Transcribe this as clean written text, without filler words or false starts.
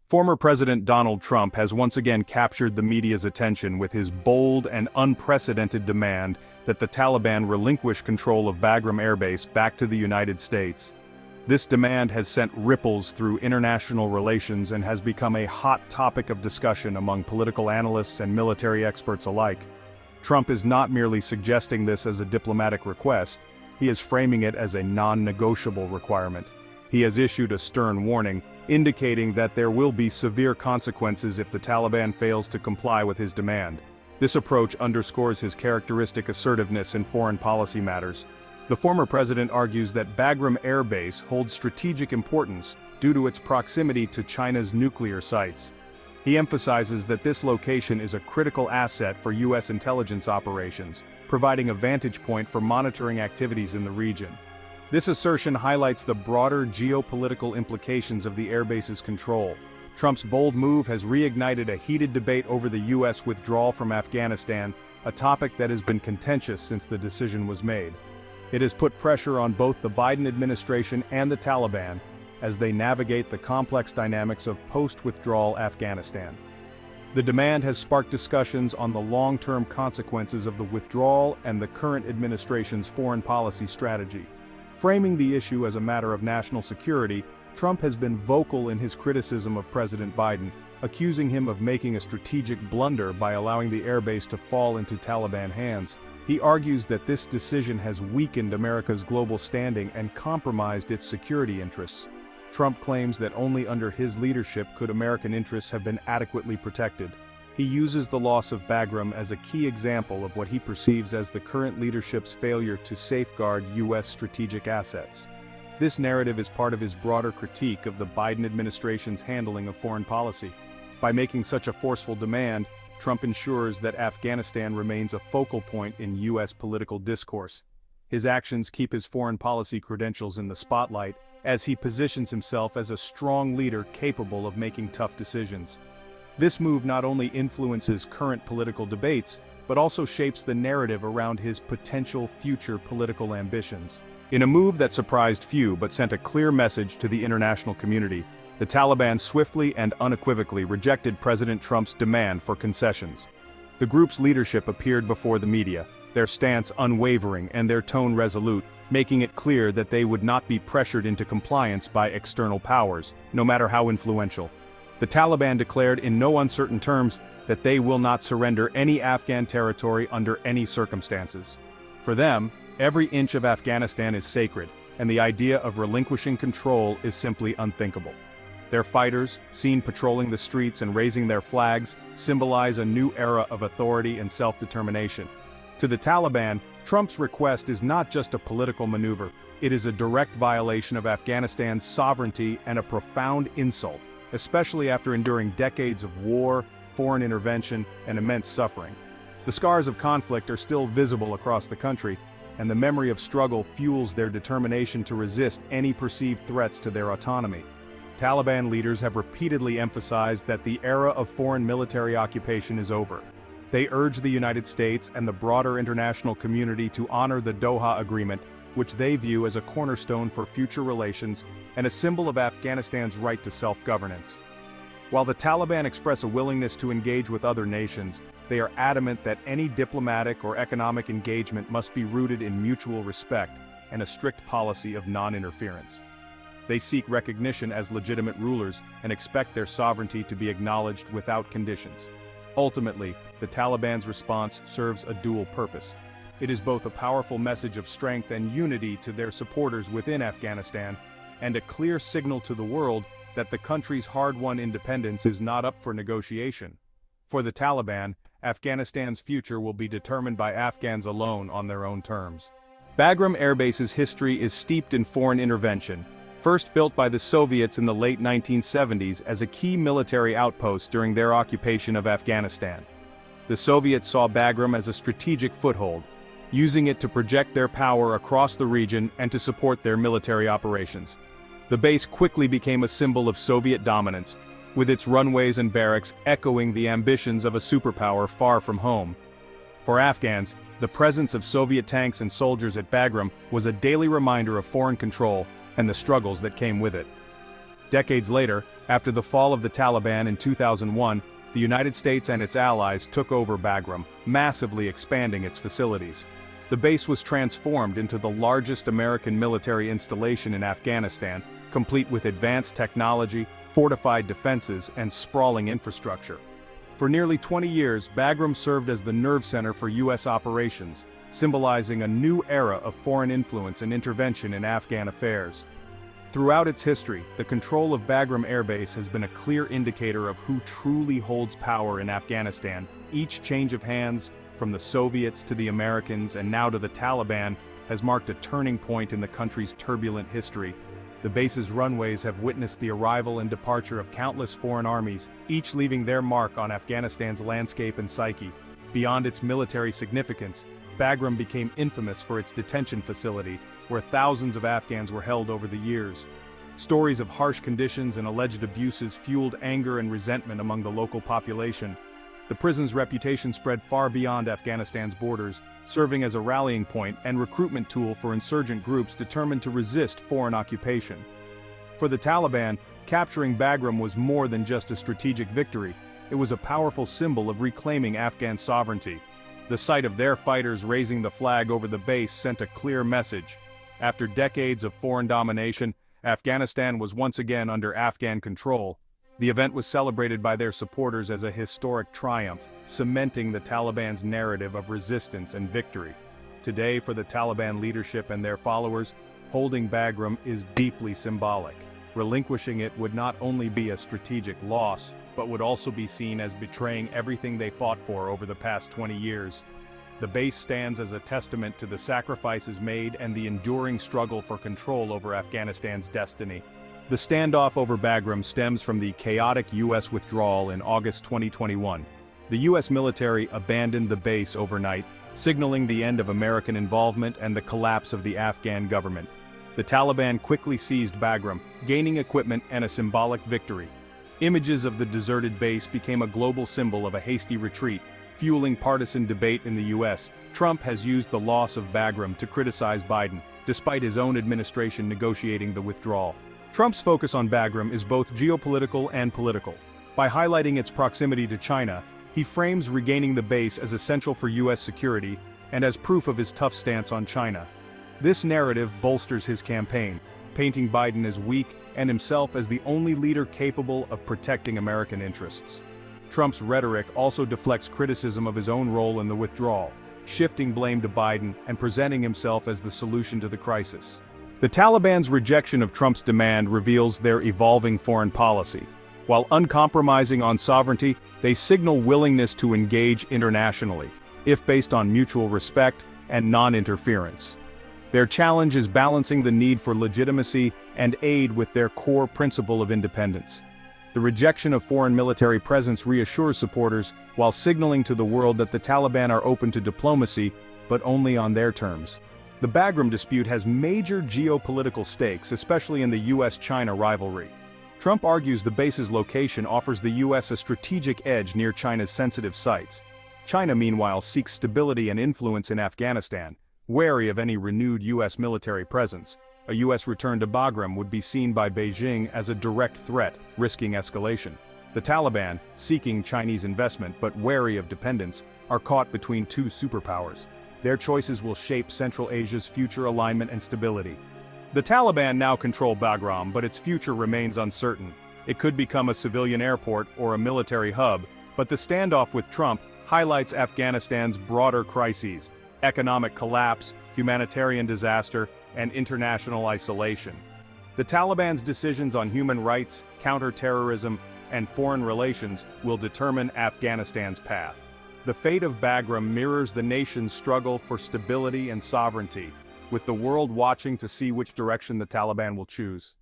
Former President Donald Trump has once again captured the media's attention with his bold and unprecedented demand that the Taliban relinquish control of Bagram Airbase back to the United States. This demand has sent ripples through international relations and has become a hot topic of discussion among political analysts and military experts alike. Trump is not merely suggesting this as a diplomatic request, he is framing it as a non-negotiable requirement. He has issued a stern warning, indicating that there will be severe consequences if the Taliban fails to comply with his demand. This approach underscores his characteristic assertiveness in foreign policy matters. The former president argues that Bagram Airbase holds strategic importance due to its proximity to China's nuclear sites. He emphasizes that this location is a critical asset for U.S. intelligence operations, providing a vantage point for monitoring activities in the region. This assertion highlights the broader geopolitical implications of the airbase's control. Trump's bold move has reignited a heated debate over the U.S. withdrawal from Afghanistan, a topic that has been contentious since the decision was made. It has put pressure on both the Biden administration and the Taliban as they navigate the complex dynamics of post-withdrawal Afghanistan. The demand has sparked discussions on the long-term consequences of the withdrawal and the current administration's foreign policy strategy. Framing the issue as a matter of national security, Trump has been vocal in his criticism of President Biden, accusing him of making a strategic blunder by allowing the airbase to fall into Taliban hands. He argues that this decision has weakened America's global standing and compromised its security interests. Trump claims that only under his leadership could American interests have been adequately protected. He uses the loss of Bagram as a key example of what he perceives as the current leadership's failure to safeguard U.S. strategic assets. This narrative is part of his broader critique of the Biden administration's handling of foreign policy. By making such a forceful demand, Trump ensures that Afghanistan remains a focal point in U.S. political discourse. His actions keep his foreign policy credentials in the spotlight, as he positions himself as a strong leader capable of making tough decisions. This move not only influences current political debates, but also shapes the narrative around his potential future political ambitions. In a move that surprised few but sent a clear message to the international community, the Taliban swiftly and unequivocally rejected President Trump's demand for concessions. The group's leadership appeared before the media, their stance unwavering and their tone resolute, making it clear that they would not be pressured into compliance by external powers, no matter how influential. The Taliban declared in no uncertain terms that they will not surrender any Afghan territory under any circumstances. For them, every inch of Afghanistan is sacred, and the idea of relinquishing control is simply unthinkable. Their fighters, seen patrolling the streets and raising their flags, symbolize a new era of authority and self-determination. To the Taliban, Trump's request is not just a political maneuver, it is a direct violation of Afghanistan's sovereignty and a profound insult, especially after enduring decades of war, foreign intervention, and immense suffering. The scars of conflict are still visible across the country, and the memory of struggle fuels their determination to resist any perceived threats to their autonomy. Taliban leaders have repeatedly emphasized that the era of foreign military occupation is over. They urge the United States and the broader international community to honor the Doha Agreement, which they view as a cornerstone for future relations and a symbol of Afghanistan's right to self-governance. While the Taliban express a willingness to engage with other nations, they are adamant that any diplomatic or economic engagement must be rooted in mutual respect and a strict policy of non-interference. They seek recognition as legitimate rulers and expect their sovereignty to be acknowledged without conditions. Ultimately, the Taliban's response serves a dual purpose. It is both a powerful message of strength and unity to their supporters within Afghanistan, and a clear signal to the world that the country's hard-won independence is not up for negotiation. For the Taliban, Afghanistan's future will be determined by Afghans alone on their own terms. Bagram Airbase's history is steeped in foreign intervention, first built by the Soviets in the late 1970s as a key military outpost during their occupation of Afghanistan. The Soviets saw Bagram as a strategic foothold, using it to project their power across the region and to support their military operations. The base quickly became a symbol of Soviet dominance, with its runways and barracks echoing the ambitions of a superpower far from home. For Afghans, the presence of Soviet tanks and soldiers at Bagram was a daily reminder of foreign control and the struggles that came with it. Decades later, After the fall of the Taliban in 2001, the United States and its allies took over Bagram, massively expanding its facilities. The base was transformed into the largest American military installation in Afghanistan, complete with advanced technology, fortified defenses, and sprawling infrastructure. For nearly 20 years, Bagram served as the nerve center for U.S. operations, symbolizing a new era of foreign influence and intervention in Afghan affairs. Throughout its history, the control of Bagram Airbase has been a clear indicator of who truly holds power in Afghanistan. Each change of hands, from the Soviets to the Americans and now to the Taliban, has marked a turning point in the country's turbulent history. The base's runways have witnessed the arrival and departure of countless foreign armies, each leaving their mark on Afghanistan's landscape and psyche. Beyond its military significance, Bagram became infamous for its detention facility, where thousands of Afghans were held over the years. Stories of harsh conditions and alleged abuses fueled anger and resentment among the local population. The prison's reputation spread far beyond Afghanistan's borders, serving as a rallying point and recruitment tool for insurgent groups determined to resist foreign occupation. For the Taliban, capturing Bagram was more than just a strategic victory. It was a powerful symbol of reclaiming Afghan sovereignty. The sight of their fighters raising the flag over the base sent a clear message. After decades of foreign domination, Afghanistan was once again under Afghan control. The event was celebrated by their supporters as a historic triumph, cementing the Taliban's narrative of resistance and victory. Today, for the Taliban leadership and their followers, holding Bagram is deeply symbolic. Relinquishing it would not only be a strategic loss, but would also be seen as betraying everything they fought for over the past 20 years. The base stands as a testament to the sacrifices made and the enduring struggle for control over Afghanistan's destiny. The standoff over Bagram stems from the chaotic U.S. withdrawal in August 2021. The U.S. military abandoned the base overnight, signaling the end of American involvement and the collapse of the Afghan government. The Taliban quickly seized Bagram, gaining equipment and a symbolic victory. Images of the deserted base became a global symbol of a hasty retreat, fueling partisan debate in the U.S. Trump has used the loss of Bagram to criticize Biden, despite his own administration negotiating the withdrawal. Trump's focus on Bagram is both geopolitical and political. By highlighting its proximity to China, he frames regaining the base as essential for U.S. security and as proof of his tough stance on China. This narrative bolsters his campaign, painting Biden as weak and himself as the only leader capable of protecting American interests. Trump's rhetoric also deflects criticism of his own role in the withdrawal, shifting blame to Biden and presenting himself as the solution to the crisis. The Taliban's rejection of Trump's demand reveals their evolving foreign policy. While uncompromising on sovereignty, they signal willingness to engage internationally, if based on mutual respect and non-interference. Their challenge is balancing the need for legitimacy and aid with their core principle of independence. The rejection of foreign military presence reassures supporters, while signaling to the world that the Taliban are open to diplomacy, but only on their terms. The Bagram dispute has major geopolitical stakes, especially in the U.S.-China rivalry. Trump argues the base's location offers the U.S. a strategic edge near China's sensitive sites. China, meanwhile, seeks stability and influence in Afghanistan, wary of any renewed U.S. military presence. A U.S. return to Bagram would be seen by Beijing as a direct threat, risking escalation. The Taliban, seeking Chinese investment but wary of dependence, are caught between two superpowers. Their choices will shape Central Asia's future alignment and stability. The Taliban now control Bagram, but its future remains uncertain. It could become a civilian airport or a military hub, but the standoff with Trump highlights Afghanistan's broader crises: economic collapse, humanitarian disaster, and international isolation. The Taliban's decisions on human rights, counter-terrorism, and foreign relations will determine Afghanistan's path. The fate of Bagram mirrors the nation's struggle for stability and sovereignty, with the world watching to see which direction the Taliban will choose.